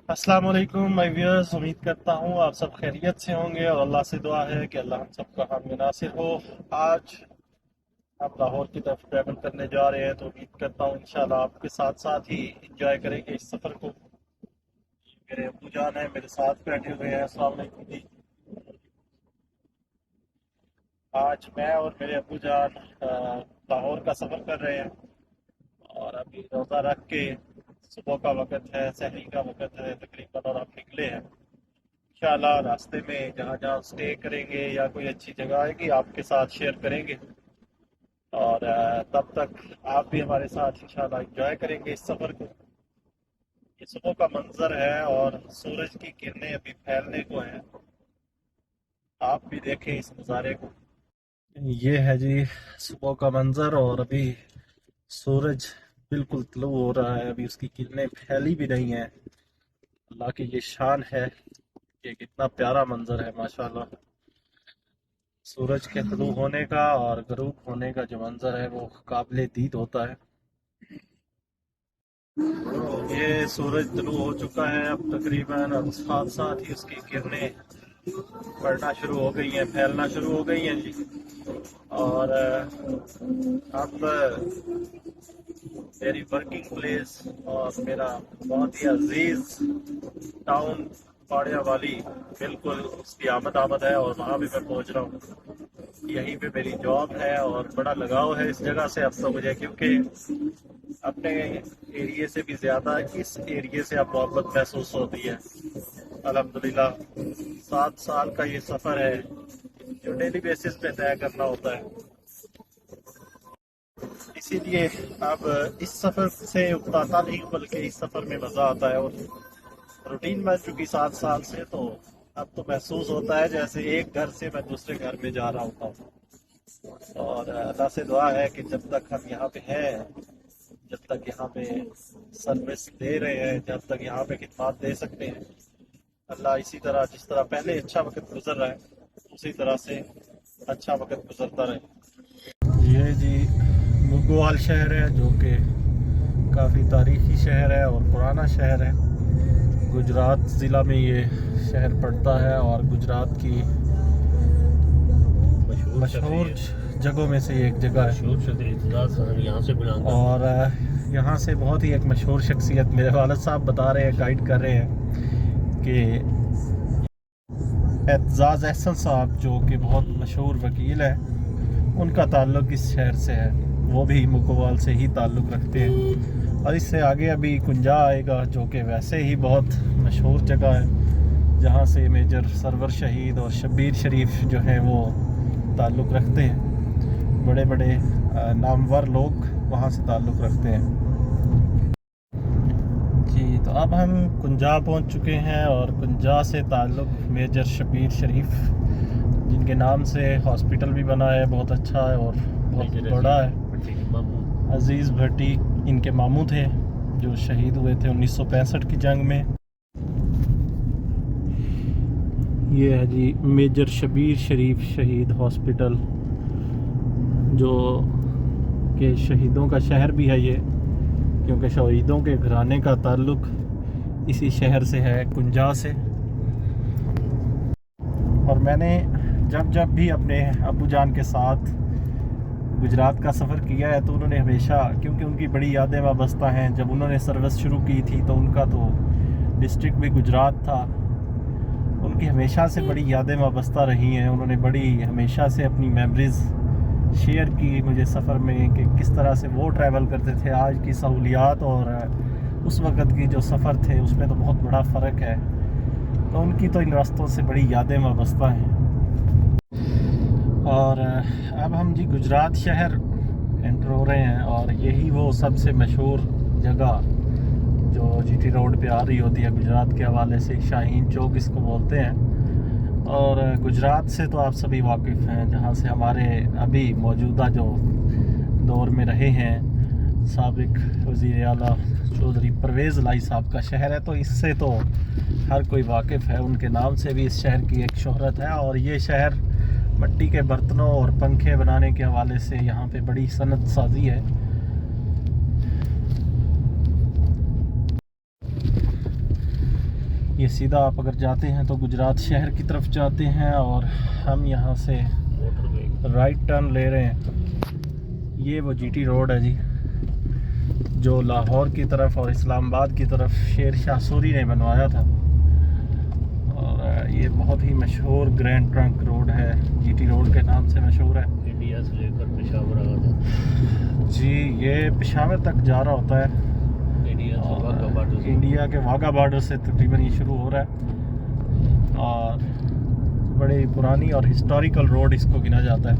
अस्सलाम वालेकुम my viewers. उम्मीद करता हूँ आप सब खैरियत से होंगे और अल्लाह से दुआ है कि अल्लाह हम सबका हामी नासिर हो। आज हम लाहौर की तरफ ट्रैवल करने जा रहे हैं, तो उम्मीद करता हूँ इंशाल्लाह आपके साथ साथ ही इंजॉय करेंगे इस सफ़र को। मेरे अब्बू जान है मेरे साथ बैठे हुए हैं। अस्सलाम वालेकुम जी। आज मैं और मेरे अब्बू जान लाहौर का सफ़र कर रहे हैं और अभी रोज़ा रख के सुबह का वक्त है, सहरी का वक्त है तकरीबन, और हम निकले हैं। इंशाल्लाह रास्ते में जहाँ जहाँ स्टे करेंगे या कोई अच्छी जगह आएगी आपके साथ शेयर करेंगे। और तब तक आप भी हमारे साथ इंशाल्लाह एंजॉय करेंगे इस सफ़र को। ये सुबह का मंजर है और सूरज की किरणें अभी फैलने को हैं। आप भी देखें इस नज़ारे को। ये है जी सुबह का मंजर, और अभी सूरज बिल्कुल तलू हो रहा है, अभी उसकी किरणें फैली भी नहीं है। अल्लाह की ये शान है कि कितना प्यारा मंजर है माशाल्लाह। सूरज के तुलू होने का और गरूब होने का जो मंजर है वो काबिले दीद होता है। ये सूरज तुलू हो चुका है अब तकरीबन, और साथ साथ ही उसकी किरणें पड़ना शुरू हो गई हैं, फैलना शुरू हो गई हैं जी। और अब मेरी वर्किंग प्लेस और मेरा बहुत ही अजीज टाउन पाड़िया वाली बिल्कुल उसकी आमद है, और वहाँ भी मैं पहुँच रहा हूँ। यहीं पे मेरी जॉब है और बड़ा लगाव है इस जगह से अब तो मुझे, क्योंकि अपने एरिया से भी ज़्यादा इस एरिया से अब मोहब्बत महसूस होती है। अल्हम्दुलिल्लाह 7 साल का ये सफ़र है जो डेली बेसिस पे तय करना होता है। इसीलिए अब इस सफ़र से उकताता नहीं, बल्कि इस सफ़र में मज़ा आता है। और रूटीन बन चुकी 7 साल से, तो अब तो महसूस होता है जैसे एक घर से मैं दूसरे घर में जा रहा होता हूँ। और अल्लाह से दुआ है कि जब तक हम यहाँ पे हैं, जब तक यहाँ पे सर्विस दे रहे हैं, जब तक यहाँ पे खिदमत दे सकते हैं, अल्लाह इसी तरह जिस तरह पहले अच्छा वक्त गुजर रहा है उसी तरह से अच्छा वक्त गुजरता रहे। ये जी मुगवाल शहर है, जो कि काफ़ी तारीखी शहर है और पुराना शहर है। गुजरात ज़िला में ये शहर पड़ता है और गुजरात की मशहूर जगहों में से एक जगह है। यहाँ से और यहाँ से बहुत ही एक मशहूर शख्सियत मेरे वालिद साहब बता रहे हैं, गाइड कर रहे हैं कि एतजाज़ एहसन साहब, जो कि बहुत मशहूर वकील है, उनका ताल्लुक़ इस शहर से है। वो भी मुगवाल से ही ताल्लुक़ रखते हैं। और इससे आगे अभी कुंजा आएगा, जो कि वैसे ही बहुत मशहूर जगह है, जहाँ से मेजर सरवर शहीद और शब्बीर शरीफ जो हैं वो ताल्लुक़ रखते हैं। बड़े बड़े नामवर लोग वहाँ से ताल्लुक़ रखते हैं जी। तो अब हम कुंजा पहुँच चुके हैं, और कुंजा से ताल्लुक़ मेजर शब्बीर शरीफ, जिनके नाम से हॉस्पिटल भी बना है, बहुत अच्छा है और बहुत बड़ा है। अजीज़ भट्टी इनके मामू थे जो शहीद हुए थे 1965 की जंग में। ये है जी मेजर शब्बीर शरीफ शहीद हॉस्पिटल, जो कि शहीदों का शहर भी है ये, क्योंकि शहीदों के घराने का ताल्लुक़ इसी शहर से है, कुंजा से। और मैंने जब जब भी अपने अब्बू जान के साथ गुजरात का सफ़र किया है, तो उन्होंने हमेशा, क्योंकि उनकी बड़ी यादें वाबस्ता हैं, जब उन्होंने सर्विस शुरू की थी तो उनका तो डिस्ट्रिक्ट भी गुजरात था। उनकी हमेशा से बड़ी यादें वाबस्ता रही हैं। उन्होंने बड़ी हमेशा से अपनी मेमोरीज़ शेयर की मुझे सफ़र में, कि किस तरह से वो ट्रैवल करते थे। आज की सहूलियात और उस वक़्त की जो सफ़र थे उसमें तो बहुत बड़ा फ़र्क है। तो उनकी तो इन रास्तों से बड़ी यादें वाबस्ता हैं। और अब हम जी गुजरात शहर एंटर हो रहे हैं, और यही वो सबसे मशहूर जगह जो जीटी रोड पे आ रही होती है गुजरात के हवाले से, शाहीन चौक इसको बोलते हैं। और गुजरात से तो आप सभी वाकिफ़ हैं, जहाँ से हमारे अभी मौजूदा जो दौर में रहे हैं साबिक वज़ीर आला चौधरी परवेज़ लाई साहब का शहर है। तो इससे तो हर कोई वाकिफ़ है, उनके नाम से भी इस शहर की एक शोहरत है। और ये शहर मिट्टी के बर्तनों और पंखे बनाने के हवाले से यहाँ पे बड़ी सनत साजी है। ये सीधा आप अगर जाते हैं तो गुजरात शहर की तरफ जाते हैं, और हम यहाँ से राइट टर्न ले रहे हैं। ये वो जीटी रोड है जी, जो लाहौर की तरफ और इस्लामाबाद की तरफ शेर शाह सूरी ने बनवाया था। और ये बहुत ही मशहूर ग्रैंड ट्रंक रोड है, जीटी रोड के नाम से मशहूर है। इंडिया से लेकर पेशावर आ जाता जी, ये पेशावर तक जा रहा होता है। इंडिया के वाघा बॉर्डर से तकरीबन ये शुरू हो रहा है, और बड़ी पुरानी और हिस्टोरिकल रोड इसको गिना जाता है।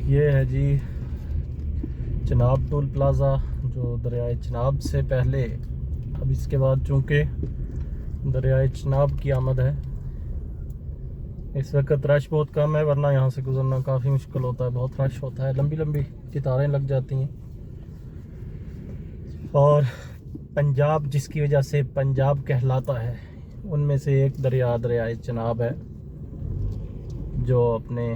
ये है जी चिनाब टोल प्लाज़ा, जो दरियाए चिनाब से पहले, अब इसके बाद चूँकि दरियाए चिनाब की आमद है, इस वक्त रश बहुत कम है, वरना यहाँ से गुजरना काफ़ी मुश्किल होता है, बहुत रश होता है, लंबी लंबी कतारें लग जाती हैं। और पंजाब, जिसकी वजह से पंजाब कहलाता है, उनमें से एक दरियाए चिनाब है, जो अपने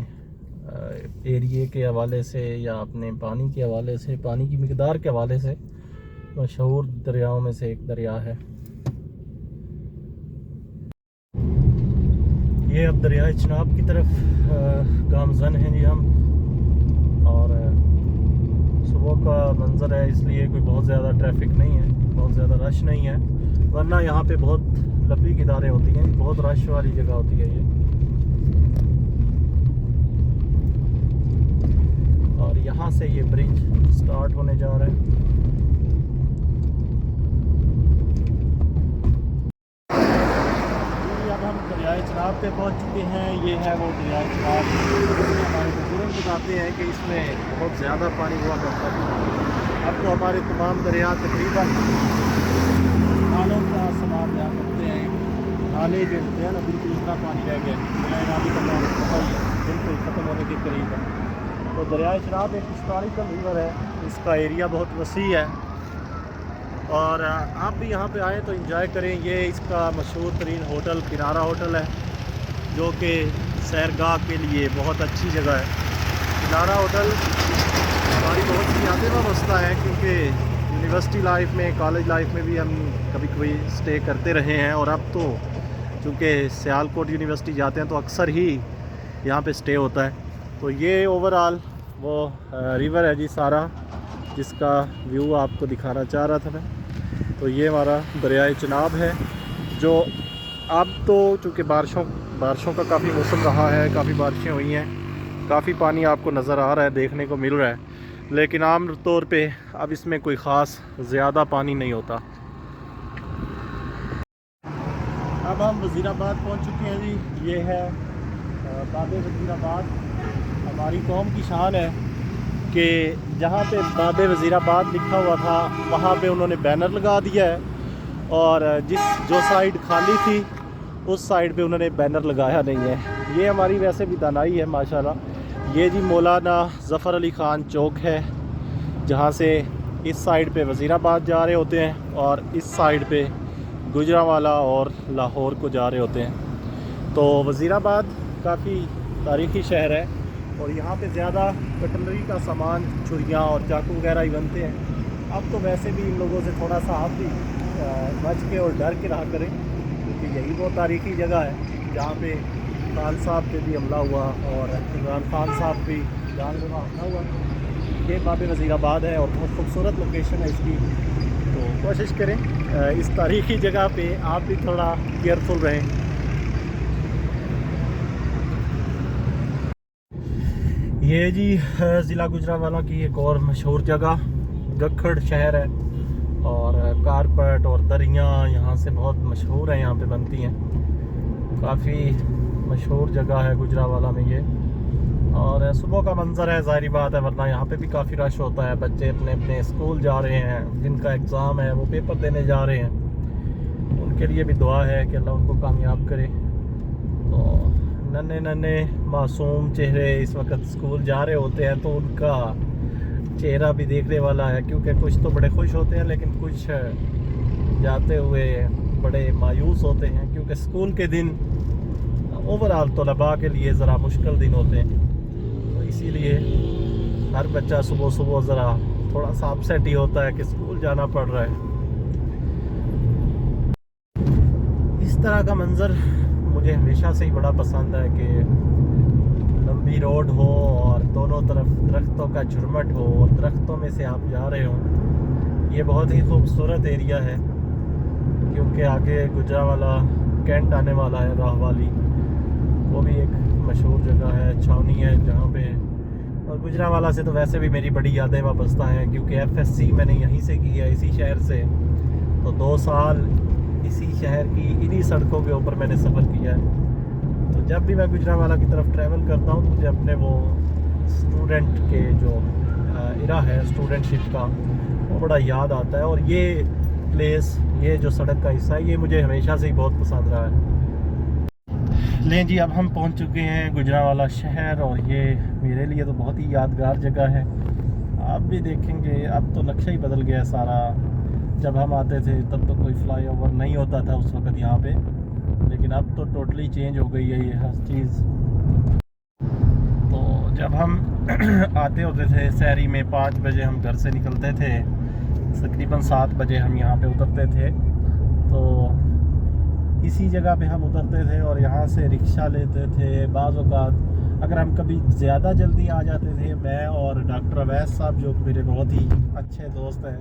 एरिए के हवाले से या अपने पानी के हवाले से, पानी की मिकदार के हवाले से मशहूर दरियाओं में से एक दरिया है। ये अब दरियाए चिनाब की तरफ गामजन हैं जी हम, और सुबह का मंज़र है, इसलिए कोई बहुत ज़्यादा ट्रैफिक नहीं है, बहुत ज़्यादा रश नहीं है, वरना यहाँ पे बहुत लंबी कतारें होती हैं, बहुत रश वाली जगह होती है ये। और यहाँ से ये ब्रिज स्टार्ट होने जा रहा है। अब हम दरियाए चिनाब पे पहुँच चुके हैं। ये है वो दरियाए चिनाब, हमारे बुजुर्ग बताते हैं कि इसमें बहुत ज़्यादा पानी हुआ करता है। अब तो हमारे तमाम दरिया तकरीबन नालों का सवाब लिया करते हैं, नाले जो होते हैं ना, बिल्कुल इतना पानी रह गया, नाली का बिल्कुल ख़त्म होने के करीब है। तो दरियाए चिनाब एक हिस्टोरिकल रिवर है, इसका एरिया बहुत वसी है, और आप भी यहाँ पे आएँ तो एंजॉय करें। ये इसका मशहूर तरीन होटल किनारा होटल है, जो कि सैरगाह के लिए बहुत अच्छी जगह है। किनारा होटल हमारी बहुत सी यादें वाबस्ता है, क्योंकि यूनिवर्सिटी लाइफ में, कॉलेज लाइफ में भी हम कभी कभी स्टे करते रहे हैं, और अब तो चूँकि सियालकोट यूनिवर्सिटी जाते हैं तो अक्सर ही यहाँ पे स्टे होता है। तो ये ओवरऑल वो रिवर है जी सारा, जिसका व्यू आपको दिखाना चाह रहा था मैं। तो ये हमारा दरियाए चिनाब है, जो अब तो चूँकि बारिशों का काफ़ी मौसम रहा है, काफ़ी बारिशें हुई हैं, काफ़ी पानी आपको नज़र आ रहा है, देखने को मिल रहा है, लेकिन आम तौर पे अब इसमें कोई ख़ास ज़्यादा पानी नहीं होता। अब हम वज़ीराबाद पहुंच चुके हैं जी। ये है बाबे वज़ीराबाद। हमारी कौम की शान है कि जहाँ पे बाबे वज़ीराबाद लिखा हुआ था, वहाँ पे उन्होंने बैनर लगा दिया है, और जो साइड खाली थी उस साइड पे उन्होंने बैनर लगाया नहीं है। ये हमारी वैसे भी दानाई है माशाल्लाह। ये जी मौलाना ज़फ़र अली ख़ान चौक है, जहाँ से इस साइड पे वज़ीराबाद जा रहे होते हैं, और इस साइड पे गुजरांवाला और लाहौर को जा रहे होते हैं। तो वज़ीराबाद काफ़ी तारीख़ी शहर है, और यहाँ पे ज़्यादा कटलरी का सामान, छुरियाँ और चाकू वगैरह ही बनते हैं। अब तो वैसे भी इन लोगों से थोड़ा सा आप भी बच के और डर के रहा करें, क्योंकि यही वो तारीख़ी जगह है जहाँ पे खान साहब पे भी हमला हुआ, और इमरान खान साहब भी जानलेवा हमला हुआ। ये बाबे वज़ीराबाद है, और बहुत खूबसूरत लोकेशन है इसकी। तो कोशिश करें इस तारीख़ी जगह पे आप भी थोड़ा केयरफुल रहें। ये जी ज़िला गुजरांवाला की एक और मशहूर जगह गखड़ शहर है, और कारपेट और दरियाँ यहाँ से बहुत मशहूर हैं, यहाँ पे बनती हैं। काफ़ी मशहूर जगह है गुजरांवाला में ये, और सुबह का मंज़र है, ज़ाहिर बात है, वरना यहाँ पे भी काफ़ी रश होता है। बच्चे अपने अपने स्कूल जा रहे हैं, जिनका एग्ज़ाम है वो पेपर देने जा रहे हैं, उनके लिए भी दुआ है कि अल्लाह उनको कामयाब करे। तो नन्हे नन्हे मासूम चेहरे इस वक्त स्कूल जा रहे होते हैं, तो उनका चेहरा भी देखने वाला है, क्योंकि कुछ तो बड़े खुश होते हैं, लेकिन कुछ जाते हुए बड़े मायूस होते हैं, क्योंकि स्कूल के दिन ओवरऑल तलबा के लिए ज़रा मुश्किल दिन होते हैं। तो इसीलिए हर बच्चा सुबह सुबह ज़रा थोड़ा सा अपसेट ही होता है कि स्कूल जाना पड़ रहा है। इस तरह का मंज़र मुझे हमेशा से ही बड़ा पसंद है कि लंबी रोड हो और दोनों तरफ दरख्तों का झुरमट हो और दरख्तों में से आप जा रहे हो। ये बहुत ही खूबसूरत एरिया है क्योंकि आगे गुजरावाला कैंट आने वाला है, राह वाली, वो भी एक मशहूर जगह है, छावनी है जहाँ पे। और गुजरावाला से तो वैसे भी मेरी बड़ी यादें वाबस्ता हैं क्योंकि FSC मैंने यहीं से की है, इसी शहर से। तो 2 साल इसी शहर की इन्हीं सड़कों के ऊपर मैंने सफ़र किया है। तो जब भी मैं गुजरावाला की तरफ ट्रैवल करता हूँ तो मुझे अपने वो स्टूडेंट के जो इरा है स्टूडेंटशिप का, वो बड़ा याद आता है। और ये प्लेस, ये जो सड़क का हिस्सा है, ये मुझे हमेशा से ही बहुत पसंद रहा है। लें जी, अब हम पहुंच चुके हैं गुजरावाला शहर और ये मेरे लिए तो बहुत ही यादगार जगह है। आप भी देखेंगे अब तो नक्शा ही बदल गया है सारा। जब हम आते थे तब तो कोई फ्लाईओवर नहीं होता था उस वक्त यहाँ पे, लेकिन अब तो टोटली चेंज हो गई है ये हर चीज़। तो जब हम आते होते थे शहरी में 5 बजे हम घर से निकलते थे, तकरीबन 7 बजे हम यहाँ पे उतरते थे। तो इसी जगह पे हम उतरते थे और यहाँ से रिक्शा लेते थे। बाज़ औक़ात अगर हम कभी ज़्यादा जल्दी आ जाते थे, मैं और डॉक्टर अवैस साहब जो मेरे बहुत ही अच्छे दोस्त हैं,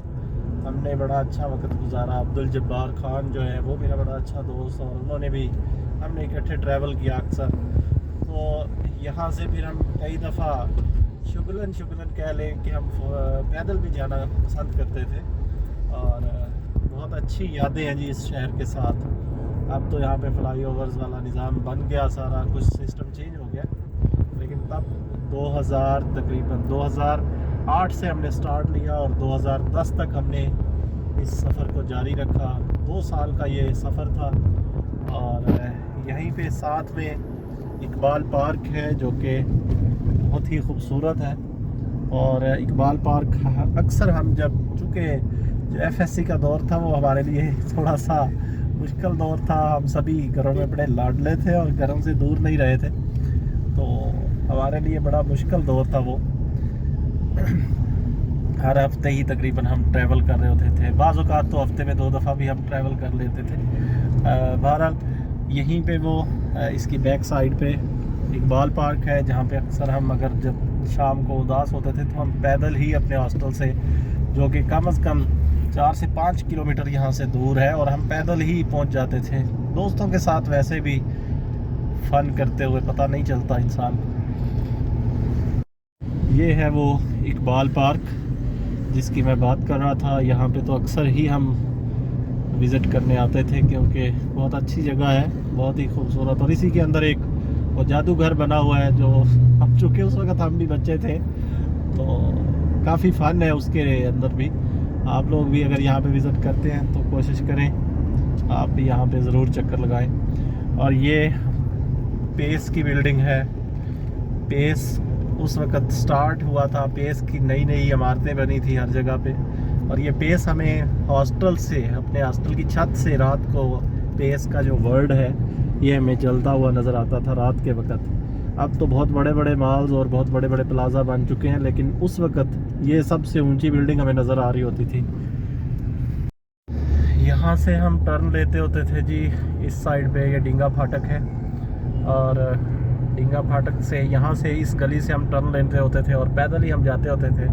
हमने बड़ा अच्छा वक्त गुजारा। अब्दुल जब्बार खान जो है वो मेरा बड़ा अच्छा दोस्त, और उन्होंने भी, हमने इकट्ठे ट्रैवल किया अक्सर। तो यहाँ से फिर हम कई दफ़ा शुगलन कह लें कि हम पैदल भी जाना पसंद करते थे। और बहुत अच्छी यादें हैं जी इस शहर के साथ। अब तो यहाँ पे फ्लाईओवर्स वाला निज़ाम बन गया, सारा कुछ सिस्टम चेंज हो गया, लेकिन तब 2008 से हमने स्टार्ट लिया और 2010 तक हमने इस सफ़र को जारी रखा। 2 साल का ये सफ़र था। और यहीं पे साथ में इकबाल पार्क है जो कि बहुत ही खूबसूरत है। और इकबाल पार्क अक्सर हम जब, चूँकि जो FSC का दौर था वो हमारे लिए थोड़ा सा मुश्किल दौर था, हम सभी घरों में बड़े लाडले थे और घरों से दूर नहीं रहे थे, तो हमारे लिए बड़ा मुश्किल दौर था वो। हर हफ्ते ही तकरीबन हम ट्रैवल कर रहे होते थे, बाज़ औक़ात तो हफ्ते में 2 दफ़ा भी हम ट्रैवल कर लेते थे। बहरहाल यहीं पे वो इसकी बैक साइड पे इकबाल पार्क है जहाँ पे अक्सर हम, अगर जब शाम को उदास होते थे तो हम पैदल ही अपने हॉस्टल से, जो कि कम से कम 4 से 5 किलोमीटर यहाँ से दूर है, और हम पैदल ही पहुँच जाते थे। दोस्तों के साथ वैसे भी फ़न करते हुए पता नहीं चलता इंसान को। ये है वो इकबाल पार्क जिसकी मैं बात कर रहा था। यहाँ पे तो अक्सर ही हम विज़िट करने आते थे क्योंकि बहुत अच्छी जगह है, बहुत ही खूबसूरत। और इसी के अंदर एक वो जादूघर बना हुआ है जो, हम चूँकि उस वक्त हम भी बच्चे थे तो काफ़ी फ़न है उसके अंदर भी। आप लोग भी अगर यहाँ पे विज़िट करते हैं तो कोशिश करें आप भी यहाँ पे ज़रूर चक्कर लगाएं। और ये पेस की बिल्डिंग है। पेस उस वक़्त स्टार्ट हुआ था, पेस की नई नई इमारतें बनी थी हर जगह पे। और ये पेस हमें हॉस्टल से, अपने हॉस्टल की छत से रात को पेस का जो वर्ड है ये हमें जलता हुआ नज़र आता था रात के वक़्त। अब तो बहुत बड़े बड़े मॉल्स और बहुत बड़े बड़े प्लाजा बन चुके हैं, लेकिन उस वक़्त ये सबसे ऊंची बिल्डिंग हमें नज़र आ रही होती थी। यहाँ से हम टर्न लेते होते थे जी इस साइड पे, ये डिंगा फाटक है, और डिंगा फाटक से यहाँ से इस गली से हम टर्न लेते होते थे और पैदल ही हम जाते होते थे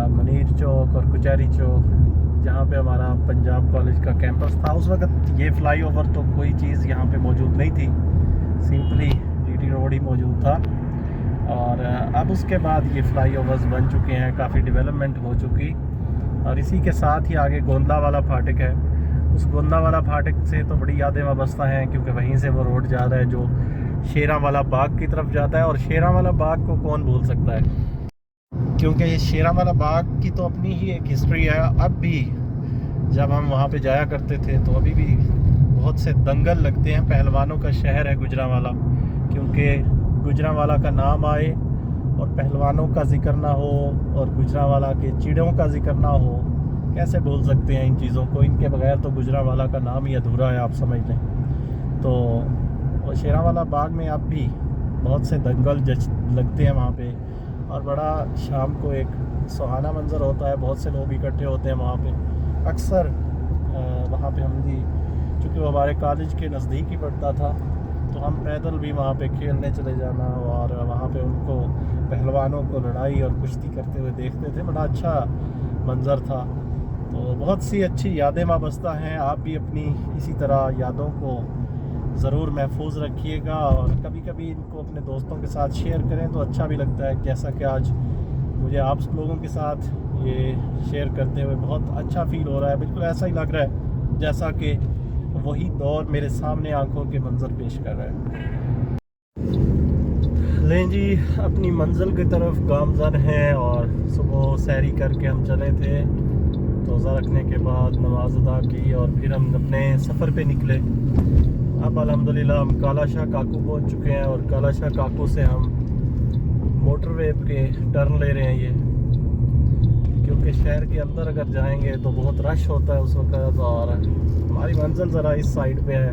मनीर चौक और कचहरी चौक, जहाँ पे हमारा पंजाब कॉलेज का कैंपस था। उस वक़्त ये फ्लाईओवर तो कोई चीज़ यहाँ पे मौजूद नहीं थी, सिंपली GT रोड ही मौजूद था। और अब उसके बाद ये फ्लाईओवर्स बन चुके हैं, काफ़ी डेवलपमेंट हो चुकी। और इसी के साथ ही आगे गोंदा वाला फाटक है। उस गोंदा वाला फाटक से तो बड़ी यादें वाबस्ता हैं क्योंकि वहीं से वो रोड जा रहा है जो शेरांवाला बाग की तरफ जाता है। और शेरांवाला बाग को कौन भूल सकता है, क्योंकि ये शेरांवाला बाग की तो अपनी ही एक हिस्ट्री है। अब भी जब हम वहाँ पे जाया करते थे तो अभी भी बहुत से दंगल लगते हैं। पहलवानों का शहर है गुजरांवाला, क्योंकि गुजरांवाला का नाम आए और पहलवानों का जिक्र ना हो और गुजरांवाला के चिड़ों का जिक्र ना हो, कैसे भूल सकते हैं इन चीज़ों को। इनके बगैर तो गुजरांवाला का नाम ही अधूरा है, आप समझ लें। तो शेरांवाला बाग में अब भी बहुत से दंगल लगते हैं वहाँ पे। और बड़ा शाम को एक सुहाना मंज़र होता है, बहुत से लोग इकट्ठे होते हैं वहाँ पे। अक्सर वहाँ पे हम भी, चूँकि वो हमारे कॉलेज के नज़दीक ही पड़ता था, तो हम पैदल भी वहाँ पे खेलने चले जाना और वहाँ पे उनको पहलवानों को लड़ाई और कुश्ती करते हुए देखते थे। बड़ा अच्छा मंज़र था। तो बहुत सी अच्छी यादें वाबस्ता हैं। आप भी अपनी इसी तरह यादों को ज़रूर महफूज रखिएगा और कभी कभी इनको अपने दोस्तों के साथ शेयर करें तो अच्छा भी लगता है। जैसा कि आज मुझे आप लोगों के साथ ये शेयर करते हुए बहुत अच्छा फील हो रहा है। बिल्कुल ऐसा ही लग रहा है जैसा कि वही दौर मेरे सामने आंखों के मंजर पेश कर रहा है। लें जी, अपनी मंजिल की तरफ गामज़न हैं और सुबह सैरी करके हम चले थे। रोज़ा रखने के बाद नमाज अदा की और फिर हम अपने सफ़र पे निकले। अब अल्हम्दुलिल्लाह हम काला शाह काकू पहुंच चुके हैं और काला शाह काकू से हम मोटरवे के टर्न ले रहे हैं ये, क्योंकि शहर के अंदर अगर जाएंगे तो बहुत रश होता है उस वक्त और हमारी मंजिल ज़रा इस साइड पे है।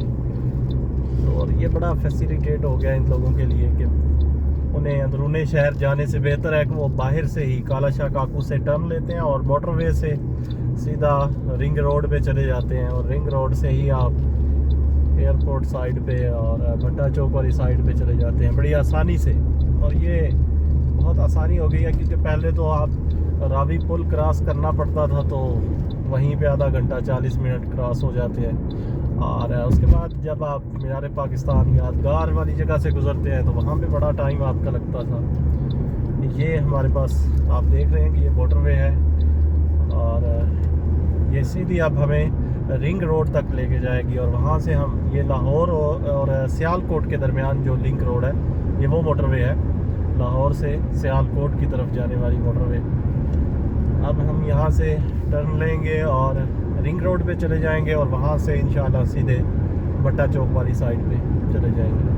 और ये बड़ा फैसिलिटेट हो गया इन लोगों के लिए कि उन्हें अंदरूनी शहर जाने से बेहतर है कि वो बाहर से ही काला शाह काकू से टर्न लेते हैं और मोटरवे से सीधा रिंग रोड पे चले जाते हैं और रिंग रोड से ही आप एयरपोर्ट साइड पे और भट्टा चौक वाली साइड पे चले जाते हैं बड़ी आसानी से। और ये बहुत आसानी हो गई है क्योंकि पहले तो आप रावी पुल क्रॉस करना पड़ता था, तो वहीं पे आधा घंटा 40 मिनट क्रॉस हो जाते हैं। और उसके बाद जब आप मीनार पाकिस्तान यादगार वाली जगह से गुजरते हैं तो वहाँ पे बड़ा टाइम आपका लगता था। ये हमारे पास आप देख रहे हैं कि ये मोटरवे है और ये सीधी अब हमें रिंग रोड तक लेके जाएगी और वहाँ से हम ये लाहौर और सियालकोट के दरमियान जो लिंक रोड है ये वो मोटरवे है, लाहौर से सियालकोट की तरफ जाने वाली मोटरवे। अब हम यहाँ से टर्न लेंगे और रिंग रोड पे चले जाएंगे और वहाँ से इंशाल्लाह सीधे भट्टा चौक वाली साइड पे चले जाएंगे।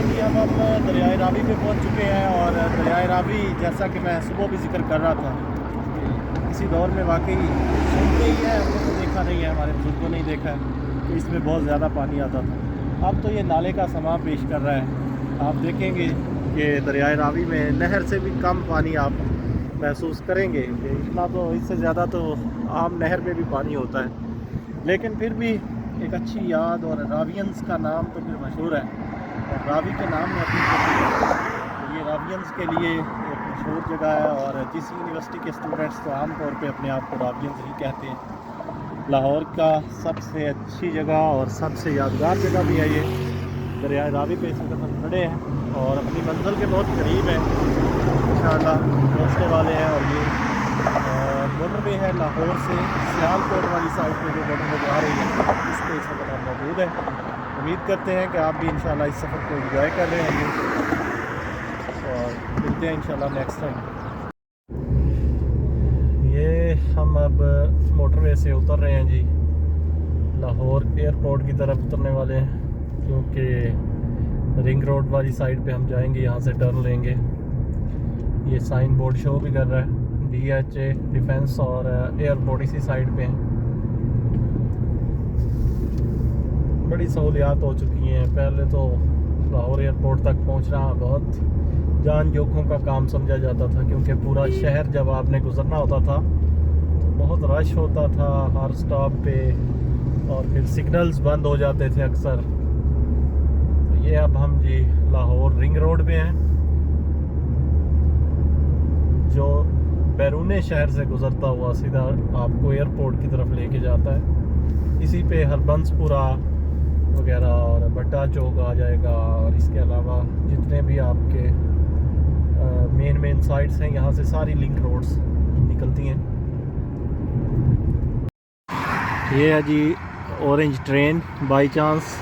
जी, अब हम दरियाए रावी पे पहुँच चुके हैं और दरियाए रावी, जैसा कि मैं सुबह भी जिक्र कर रहा था, इसी दौर में वाकई सुनते ही है, हमने तो देखा नहीं है, हमारे बुजुर्गों ने ही देखा है कि इसमें बहुत ज़्यादा पानी आता था। अब तो ये नाले का समा पेश कर रहा है। आप देखेंगे कि दरियाए रावी में नहर से भी कम पानी आप महसूस करेंगे। इतना तो, इससे ज़्यादा तो आम नहर में भी पानी होता है, लेकिन फिर भी एक अच्छी याद। और रावियंस का नाम तो फिर मशहूर है और रावी के नाम में अपनी तो ये रावियंस के लिए एक मशहूर जगह है। और जिस यूनिवर्सिटी के स्टूडेंट्स तो आमतौर पे अपने आप को रावियंस ही कहते हैं। लाहौर का सबसे अच्छी जगह और सबसे यादगार जगह भी है ये दरिया रावी पे। इस वक्त हम खड़े हैं और अपनी मंजिल के बहुत करीब है, इंशाअल्लाह पहुँचने वाले हैं। और ये मोटरवे है लाहौर से सियालकोट वाली साइड पे जो मोटरवे जा रही है, इस पर इस वक्त हम मौजूद है। उम्मीद करते हैं कि आप भी इंशाअल्लाह इस सफ़र को एंजॉय कर रहे होंगे और मिलते हैं इंशाअल्लाह नेक्स्ट टाइम। ये हम अब मोटरवे से उतर रहे हैं जी, लाहौर एयरपोर्ट की तरफ उतरने वाले हैं, क्योंकि रिंग रोड वाली साइड पे हम जाएंगे, यहाँ से टर्न लेंगे। ये साइन बोर्ड शो भी कर रहा है, DHA डिफेंस और एयरपोर्ट इसी साइड पे हैं। बड़ी सहूलियात हो चुकी हैं। पहले तो लाहौर एयरपोर्ट तक पहुंचना बहुत जान जोखों का काम समझा जाता था, क्योंकि पूरा शहर जब आपने गुजरना होता था तो बहुत रश होता था हर स्टॉप पे और फिर सिग्नल्स बंद हो जाते थे अक्सर। तो ये अब हम जी लाहौर रिंग रोड पे हैं, जो बैरून शहर से गुजरता हुआ सीधा आपको एयरपोर्ट की तरफ लेके जाता है। इसी पे हरबंसपुरा वगैरह और भट्टा चौक आ जाएगा और इसके अलावा जितने भी आपके मेन साइट्स हैं, यहाँ से सारी लिंक रोड्स निकलती हैं। ये है जी ऑरेंज ट्रेन। बाई चांस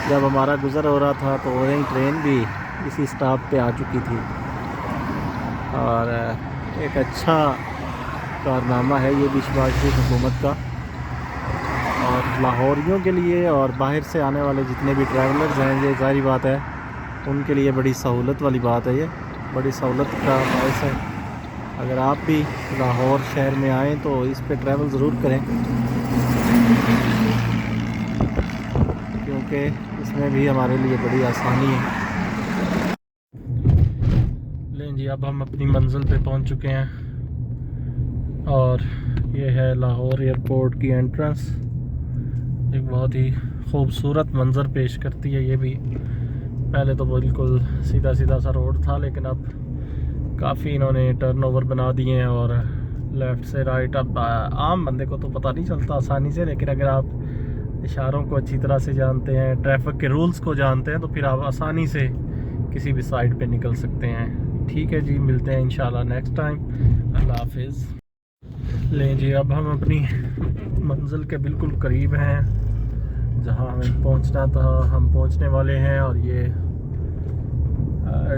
जब हमारा गुज़र हो रहा था तो ऑरेंज ट्रेन भी इसी स्टॉप पे आ चुकी थी और एक अच्छा कारनामा है ये भी शहबाज हुकूमत का। और लाहौरियों के लिए और बाहर से आने वाले जितने भी ट्रैवलर्स हैं, ये ज़ाहिर बात है उनके लिए बड़ी सहूलत वाली बात है, ये बड़ी सहूलत का बायस है। अगर आप भी लाहौर शहर में आएँ तो इस पे ट्रैवल ज़रूर करें, क्योंकि इसमें भी हमारे लिए बड़ी आसानी है। लें जी, अब हम अपनी मंजिल पे पहुंच चुके हैं और ये है लाहौर एयरपोर्ट की एंट्रेंस। एक बहुत ही खूबसूरत मंज़र पेश करती है ये भी। पहले तो बिल्कुल सीधा सीधा सा रोड था, लेकिन अब काफ़ी इन्होंने टर्न ओवर बना दिए हैं और लेफ़्ट से राइट। अब आम बंदे को तो पता नहीं चलता आसानी से, लेकिन अगर आप इशारों को अच्छी तरह से जानते हैं, ट्रैफिक के रूल्स को जानते हैं, तो फिर आप आसानी से किसी भी साइड पे निकल सकते हैं। ठीक है जी, मिलते हैं इंशाल्लाह नेक्स्ट टाइम। अल्लाह हाफिज़। लें जी, अब हम अपनी मंजिल के बिल्कुल करीब हैं जहां हमें पहुंचना था। हम पहुंचने वाले हैं और ये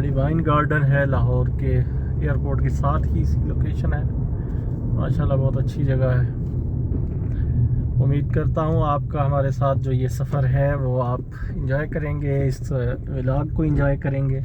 डिवाइन गार्डन है लाहौर के एयरपोर्ट के साथ ही इसकी लोकेशन है। माशाल्लाह बहुत अच्छी जगह है। उम्मीद करता हूँ आपका हमारे साथ जो ये सफ़र है वो आप इंजॉय करेंगे, इस व्लॉग को इंजॉय करेंगे।